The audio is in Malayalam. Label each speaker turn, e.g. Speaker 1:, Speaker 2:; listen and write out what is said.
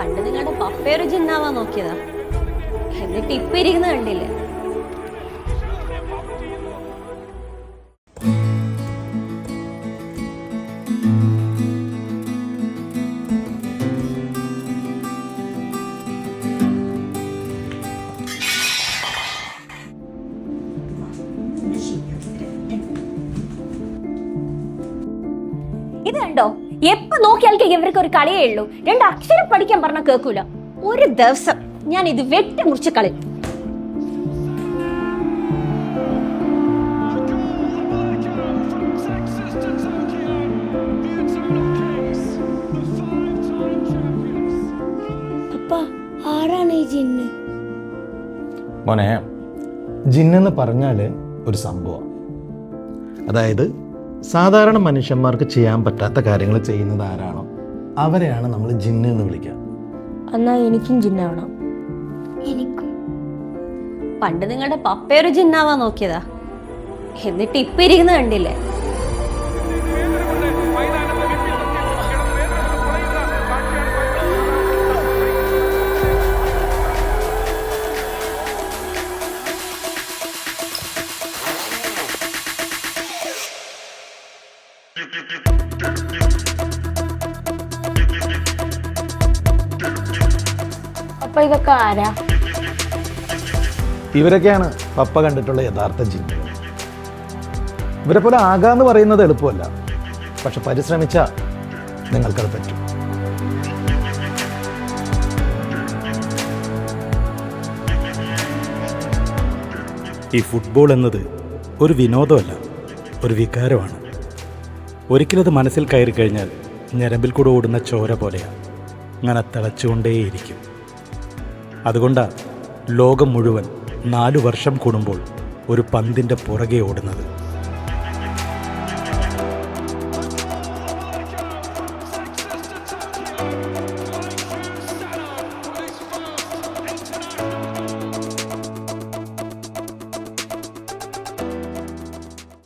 Speaker 1: പണ്ട് നിങ്ങളുടെ പപ്പയൊരു ജിന്നാവാൻ നോക്കിയതാ, എന്നിട്ട് ഇപ്പൊ ഇരിക്കുന്ന കണ്ടില്ലേ. ഇത് കണ്ടോ, എപ്പോ നോക്കിയാൽക്ക് ഇവർക്ക് ഒരു കളിയേ ഉള്ളൂ. 2 അക്ഷരം പഠിക്കാൻ പറഞ്ഞാൽ കേൾക്കൂല. ഒരു ദിവസം ഞാൻ ഇത് വെട്ടി മുറിച്ച് കളയും.
Speaker 2: അപ്പാ, ആരാണ് ഈ ജിന്ന്?
Speaker 3: മോനെ, ജിന്നെന്ന് പറഞ്ഞാല് ഒരു സംഭവം. അതായത് സാധാരണ മനുഷ്യന്മാർക്ക് ചെയ്യാൻ പറ്റാത്ത കാര്യങ്ങൾ ചെയ്യുന്നത് ആരാണോ അവരെയാണ് നമ്മൾ ജിന്ന് എന്ന് വിളിക്കുക.
Speaker 2: എന്നാ എനിക്കും ജിന്നാവണം.
Speaker 1: എനിക്കും. പണ്ട് നിങ്ങളുടെ പപ്പയൊരു ജിന്നാവാൻ നോക്കിയതാ, എന്നിട്ട് ഇപ്പൊ ഇരിക്കുന്ന കണ്ടില്ലേ.
Speaker 2: അപ്പൊ ഇതൊക്കെ ആരാ?
Speaker 3: ഇവരൊക്കെയാണ് പപ്പ കണ്ടിട്ടുള്ള യഥാർത്ഥ ജിന്നുകൾ. ഇവരെ പോലെ ആകാന്ന് പറയുന്നത് എളുപ്പമല്ല, പക്ഷെ പരിശ്രമിച്ചാൽ നിങ്ങൾക്കത് പറ്റും.
Speaker 4: ഈ ഫുട്ബോൾ എന്നത് ഒരു വിനോദമല്ല, ഒരു വികാരമാണ്. ഒരിക്കലത് മനസ്സിൽ കയറി കഴിഞ്ഞാൽ ഞരമ്പിൽ കൂടെ ഓടുന്ന ചോര പോലെയാണ്, അങ്ങനെ തിളച്ചുകൊണ്ടേയിരിക്കും. അതുകൊണ്ടാണ് ലോകം മുഴുവൻ 4 വർഷം കൂടുമ്പോൾ ഒരു പന്തിൻ്റെ പുറകെ ഓടുന്നത്.